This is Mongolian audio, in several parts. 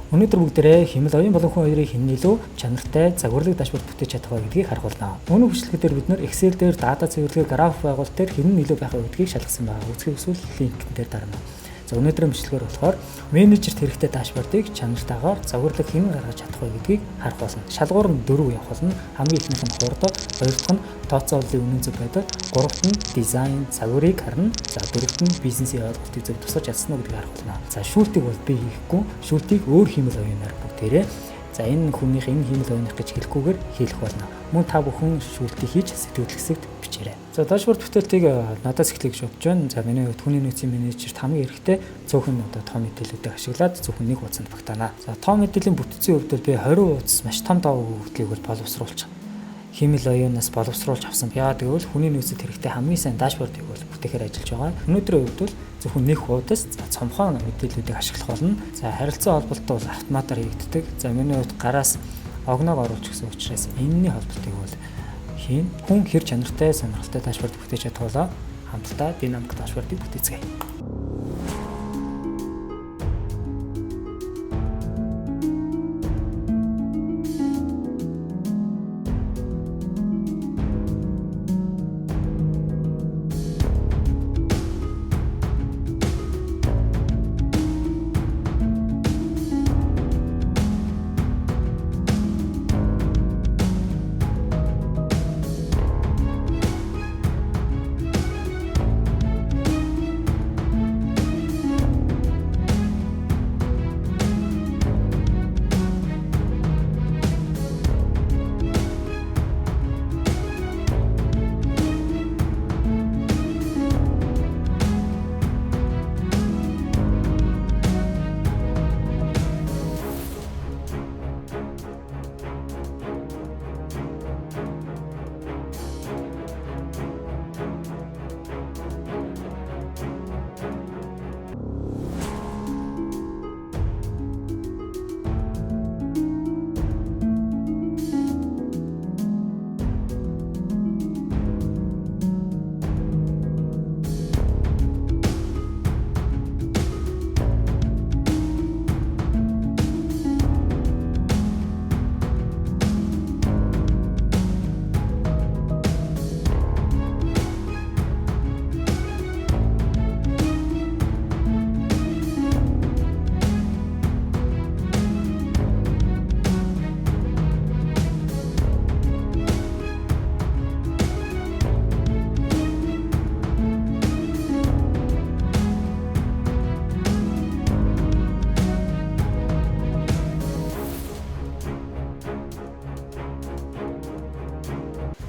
Өнөөдөр бүгдээрээ хэмэл оюун болон хүн хоёрын хэн илүү чанартай загварлаг дашборд бүтээж чадах вэ гэдгийг харах болно. Өнөө хүчлэгээр бид нэр Excel дээр дата цэвэрлэгээ граф байгуулалт дээр хэн нь илүү байх вэ гэдгийг шалгасан байна. Үзэх эсвэл линк дээр дарна. За өнөөдрийн бичлэгээр болохоор менежерт хэрэгтэй дашбордыг чанартайгаар загварлаг хэн гаргаж чадах вэ гэдгийг харах болно. Шалгуур нь 4 явах болно. Хамгийн ихнийх нь хурд, хоёр дахь нь тооцооллын үнэн зөв байдал, гуравт нь дизайн, загварыг харна. За дөрөвт нь бизнесийн ойлголтыг зөв тусгаж чадсан уу гэдгийг харах болно. За шүүлтийг бол би хийхгүй. Шүүлтийг өөр хиймэл оюунаар бүгдээрээ за энэ хүнийх энэ хиймэл оюуных гэж хэлэхгүйгээр хийх болно. Мөн та бүхэн шүүлтийг хийж сэтгэл хэсэгт бичээрэй. За дашборд бүтээлтийг надаас эхлэе гэж бодож байна. За миний хувьд хүний нөөцийн менежерт хамгийн хэрэгтэй зөвхөн том мэдээллүүдийг ашиглаад зөвхөн нэг хуудсанд багтаана. За том мэдээллийн бүтцийн хувьд би 20 хуудас маш том давуу өгдлийг бол боловсруулж хиймэл оюунаас боловсруулж авсан. Яагаад гэвэл хүний нөөцөд хэрэгтэй хамгийн сайн дашбордыг бол бүтээхээр ажиллаж байгаа. Өнөөдрийн хувьд бол зөвхөн нэг хуудас цомхон мэдээллүүдийг ашиглах болно. За харилцан холболт бол автоматар хийгддэг. За миний хувьд гараас огноог оруулах гэсэн учраас энэний холболтыг бол хийн. Хүн хэр чанартай сонирхолтой дашборд бүтээж чадвалаа хамтдаа динамик дашбордыг бүтээцгээе.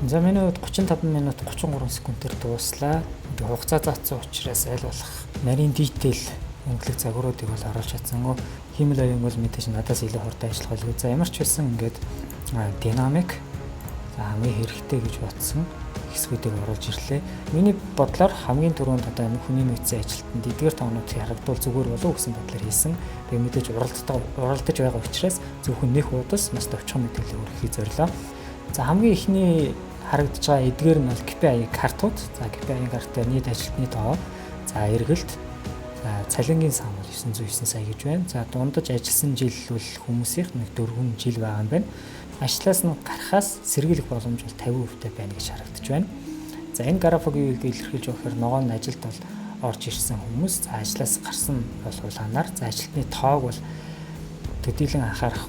За миний хувьд 35 минут 33 секундээр дууслаа. Хугацаа заасан учраас аль болох нарийн дийтейл өнгөлөг загваруудыг бол оруулж чадсангүй. Хиймэл оюун бол мэдээж надаас илүү хурдан ажиллах байлгүй. За ямар ч байсан ингээд динамик хамгийн хэрэгтэй гэж бодсон хэсгүүдийг оруулж ирлээ. Миний бодлоор хамгийн түрүүнд одоо хүний нөөцийн ажилтнанд эдгээр тоонуудыг харагдвал зүгээр болов гэсэн бодлоор хийсэн. Тэгээ мэдээж уралдаж байгаа учраас зөвхөн нэг хуудас маш товчхон мэдээлэл өргөхийг зорилоо. За хамгийн ихний харагдаж байгаа эдгээр нь бол KPI картууд. За KPI картаар нийт ажилтны тоо, за эргэлт, за цалингийн сан бол 909 сая гэж байна. За дундаж ажилласан жил бол хүмүүсийнх нэг 4 жил байгаа юм байна. Ажлаас нь гарахаас сэргийлэх боломж бол 50% байна гэж харагдаж байна. За энэ график юу илэрхийлж байгаа гэхээр ногоон ажилд бол орж ирсэн хүмүүс, за ажлаас гарсан бол улаанаар, за ажилтны тоог бол төдийлөн анхаарах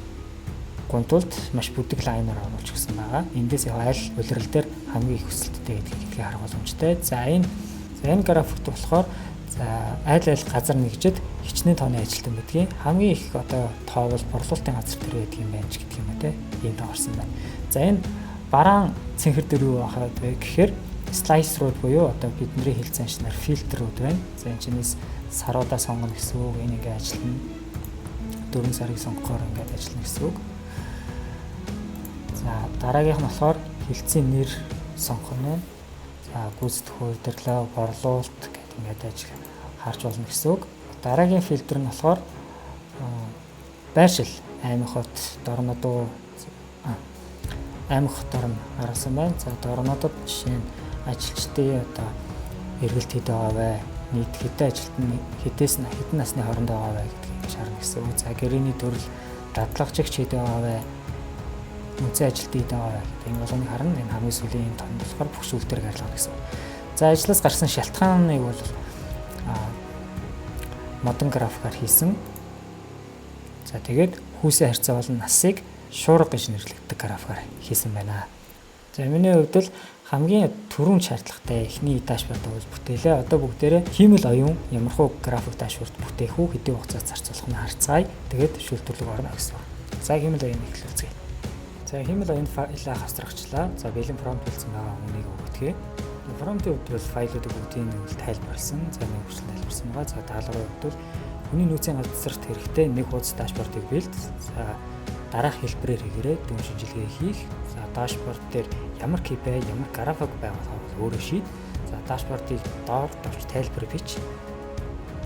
гонтолд маш бүдэг лайнаар оруулж гисэн байгаа. Эндээс айл улирал дээр хамгийн их өсөлттэй гэдгийг харах боломжтой. За энэ графикт болохоор за айл газар нэгжид хичнээн тооны ажилтан байдгийг хамгийн их одоо тоо бол борлуулалтын газар дээр байдаг юм байна ч гэдэг юм те. Ийм тоо орсон байна. За энэ бараан цэнхэр дээр юу байхад вэ гэхээр слайс руу буюу одоо бидний хэлсэн шинээр фильтрүүд байна. За энэ чинээс саруудаа сонгоно гэсэн үг. Энэ ингээ ажиллана. 4 сарыг сонгохоор ингээд ажиллана гэсэн үг. За дараагийнх нь болохоор хэлцийн нэр сонгох нь байна. За гүйцэтгэх удирдлага, борлуулалт гэдэг ингээд ажил харж болно гэсэн үг. Дараагийн фильтр нь болохоор байршил, аймаг хот, дорнодуу аймаг хотоор нь гаргасан байна. За дорнодод жишээ нь ажилчдын одоо эргэлт хэд байгаа вэ? нийт хэдэн ажилтны хэдэн насны хооронд байгаа вэ гэдгийг шаарна гэсэн үг. За гэрээний төрөл дадлагчигч хэд байгаа вэ? Үнцэн ажилт хэд байгаа вэ гэдэг энэ болгоныг харна. Энэ хамгийн сүүлийн том болохоор бүх шүүлтээр гаргална гэсэн. За ажлаас гарсан шалтгааныг бол модон графикаар хийсэн. За тэгээд хүүсийн харьцаа болон насыг шуурга гэж нэрлэгддэг графикаар хийсэн байна. За миний хувьд л хамгийн түрүүн шаардлагатай эхний дашборд бол бүтээлээ. Одоо бүгдээрээ хиймэл оюун ямархуу график дашборд бүтээх үү хэдийн хугацаад зарцуулах нь харцгаая. Тэгээд шүүлтүрлэг орно гэсэн. За хиймэл оюун эхлүүлцгээе. За хиймэл оюун файлаа хавцрагчлаа. За бэлэн промпт хэлсэн байгаа үнийг өгөтгөө. Промптын хувьд бол файлуудыг бүгдийг нь тайлбарлсан. За нэг хүчлэн тайлбарсан байгаа. За даалгаврын хувьд бол хүний нөөцийн газарт хэрэгтэй нэг хуудас дашбордыг бэлд. За дараах хэлбэрээр хийгээрэй дүн шинжилгээ хийх. За дашборд дээр ямар KPI, ямар график байгуулах өөрөө шийд. За дашбордыг доор давж тайлбар бич.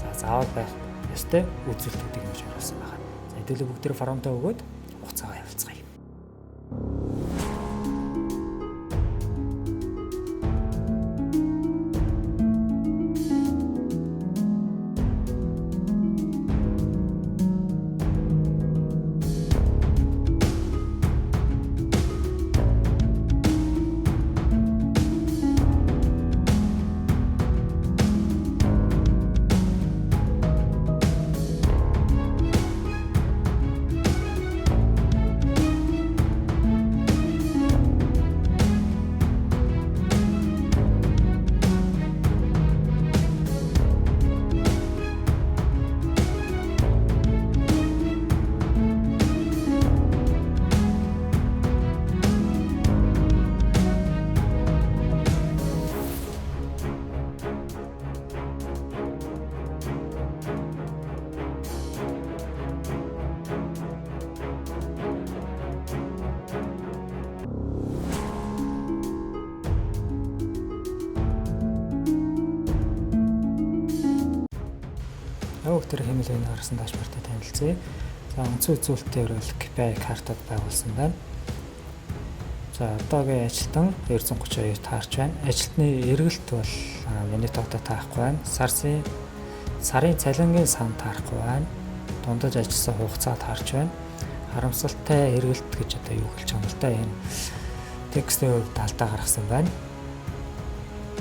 За заавал байх ёстой үзүүлэлтүүдийг нээж оруулсан байна. За хэдүүлээ бүгдээр формтоо өгөөд хугацаагаа явуулцгаая. Өгтөр хэмэл энэ гарсан дашбортыг танилцъя. За онцгой үзүүлэлтээр бол KPI картад байгуулсан байна. За одоогийн ажилтан 232 таарч байна. Ажилтны эргэлт бол миний тогтоо таахгүй байна. Сарын цалингийн сан таарахгүй байна. Дундаж ажилласан хугацаа таарч байна. Харамсалтай эргэлт гэж одоо юу хэлж байгаа юм л да. Энэ текстийн хувьд алдаа гаргасан байна.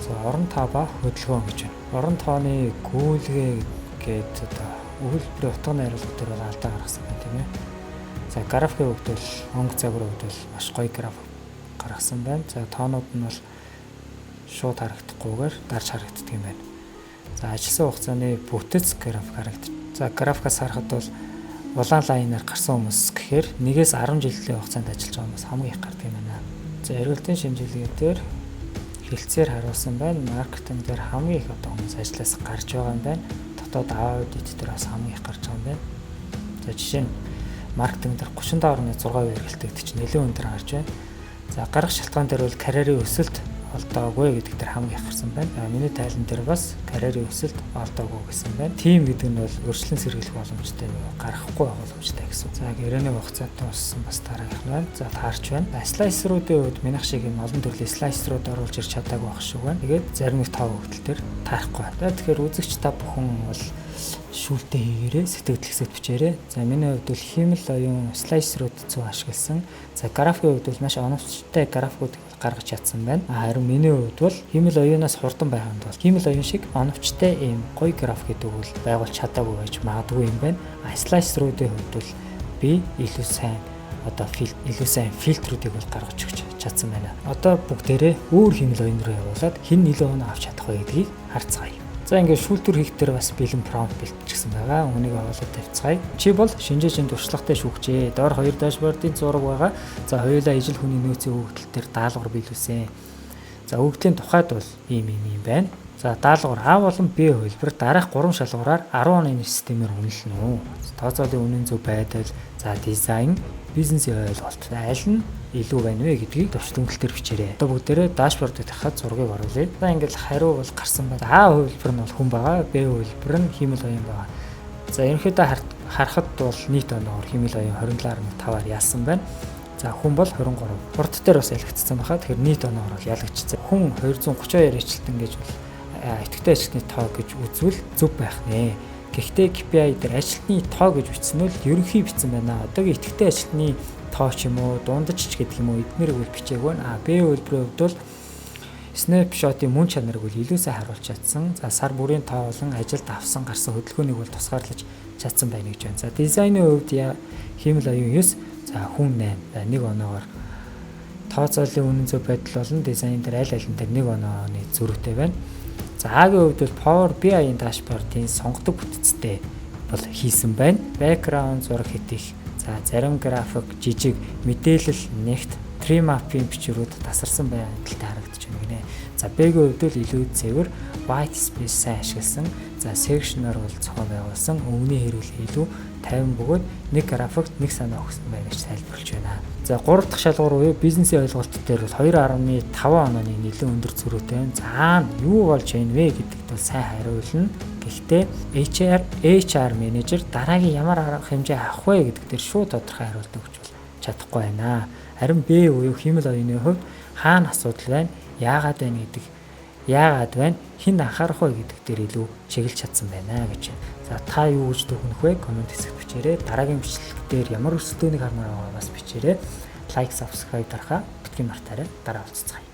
За орон тоо ба хөдөлгөөн гэж байна. Орон тооны гүйлгээ гээд одоо өгүүлбэрийн утга найруулга дээр бол алдаа гаргасан байна тийм ээ. За графикийн хувьд бол өнгө загварын хувьд бол маш гоё график гаргасан байна. За тоонууд нь бол шууд харагдахгүйгээр дарж харагддаг юм байна. За ажилласан хугацааны бүтэц график харагдаж. За графикаас харахад бол улаан лайнаар гарсан хүмүүс гэхээр 1-ээс 10 жилийн хугацаанд ажиллаж байгаа хүмүүс хамгийн их гардаг юм байна. За эргэлтийн шинжилгээ дээр хэлцээр харуулсан байна. Маркетинг дээр хамгийн их одоо хүмүүс ажлаас гарч байгаа юм байна. Аудит дээр бас хамгийн их гарч байгаа юм байна. За жишээ нь маркетинг дээр 37.6% эргэлттэй гэдэг чинь нэлээд өндөр гарч байна. За гарах шалтгаан дээр бол карьерийн өсөлт олдоогүй гэдэг дээр хамгийн их гарсан байна. Миний тайлан дээр бас карьерийн өсөлт олдоогүй гэсэн байна. Тим гэдэг нь бол өршлөн сэргийлэх боломжтой гарахгүй боломжтой гэсэн. За гэрээний хугацаанд дууссан бас дараагийнх нь байна. За таарч байна. Слайсеруудын хувьд минийх шиг юм олон төрлийн слайсерууд оруулж ирч чадаагүй байх шиг байна. Тэгээд зарим нэг тав хөвгөл дээр таарахгүй байна. Тэгэхээр үзэгч та бүхэн бол шүүлтээ хийгээрэй, сэтгэл хэсэгт бичээрэй. За миний хувьд бол хиймэл оюун слайсерууд зөв ашигласан. За графикийн хувьд бол маш оновчтой графикууд гаргаж чадсан байна. Харин миний хувьд бол хиймэл оюунаас хурдан байханд бол хиймэл оюун шиг оновчтой ийм гоё график гэдэг бол байгуулж чадаагүй байж магадгүй юм байна. Слайсеруудын хувьд бол би илүү сайн фильтрүүдийг бол гаргаж өгч чадсан байна. Одоо бүгдээрээ өөр хиймэл оюун руу явуулаад хэн илүү оноо авч чадах вэ гэдгийг харцгаая. За ингээд шүүлтүр хийх дээр бас бэлэн промпт бэлтчихсэн байгаа. Үнийг аваад тавьцгаая. Чи бол шинжээчийн туршлагатай шүүгчээ. Доор 2 дашбордын зураг байгаа. За хоёулаа ижил хүний нөөцийн өгөгдөл төр даалгавар биелүүлсэн. За өгөгдлийн тухайд бол ийм байна. За даалгавар А болон Б хувилбар дараах 3 шалгуураар 10 оны системээр үнэлнэ үү. Тооцоолын үнэн зөв байдал, за дизайн, бизнесийн ойлголт аль нь илүү байна вэ гэдгийг төвчлөнгөлтөөр бичээрэй. Одоо бүгдээрээ дашбордыг дахиад зургийг оруулъя. За ингээл хариу бол гарсан байна. А хувилбар нь бол хүн байгаа, Б хувилбар нь хиймэл оюун байгаа. За ерөнхийдөө харахад бол нийт оноогоор хиймэл оюун 27.5-аар яасан байна. За хүн бол 23. Хурд дээр бас ялагдсан байхаа. Тэгэхээр нийт оноогоор бол ялагдчихсан. Хүн 232 ажилтан гэж бол идэвхтэй ажилтны тоо гэж үзвэл зөв байх нэ. Гэхдээ KPI дээр ажилтны тоо гэж бичсэн нь ерөнхий бичсэн байна. Одоогийн идэвхтэй ажилтны тоо ч юм уу, дундаж ч гэдэг юм уу эднэрийг үл бичээгүй байна. Б үйлбэрийн хувьд бол Snapshot-ийн мөн чанарыг бол илүү сайн харуулж чадсан. За сар бүрийн тоо болон ажилд авсан гарсан хөдөлгөөнийг бол тусгаарлаж чадсан байна гэж байна. За дизайны хувьд хиймэл оюун 9, за хүн 8. За 1 оноогоор тооцооллын үнэн зөв байдал болон дизайн дээр аль алин дээр 1 онооны зөрүүтэй байна. За А-гийн хувьд бол Power BI-ийн дашбордын сонгодог бүтцтэй бол хийсэн байна. Background зураг хэтих, за зарим график, жижиг, мэдээлэл, нэгт, tree map-ийн бичвэрүүд тасарсан байдалтай харагдаж байна гинэ. За Б-гийн хувьд бол илүү цэвэр, white space сайн ашигласан. За section-оор бол зохион байгуулсан. Өвгний хэрэглээ илүү 50 бөгөөд нэг графикт нэг санаа өгсөн байна гэж тайлбарлаж байна. За 3 дахь шалгуур буюу бизнесийн ойлголт дээр бол 2.5 онооны нэлээд өндөр зөрүүтэй байна. За юу болж байна вэ гэдэгт бол сайн хариулна. Гэхдээ HR менежер дараагийн ямар арга хэмжээ авах вэ гэдэг дээр шууд тодорхой хариулт өгч чадахгүй байна. Харин Б буюу хиймэл оюуны хувьд хаана асуудал байна, яагаад байна, хэн анхаарах вэ гэдэг дээр илүү чиглэж чадсан байна гэж байна. За та юу гэж дүгнэх вэ? Комент хэсэгт бичээрэй. Дараагийн бичлэг дээр ямар өрсөлдөөнийг хармаар байгаа бас бичээрэй. Лайк, subscribe дарахаа битгий мартаарай. Дараа уулзцгаая.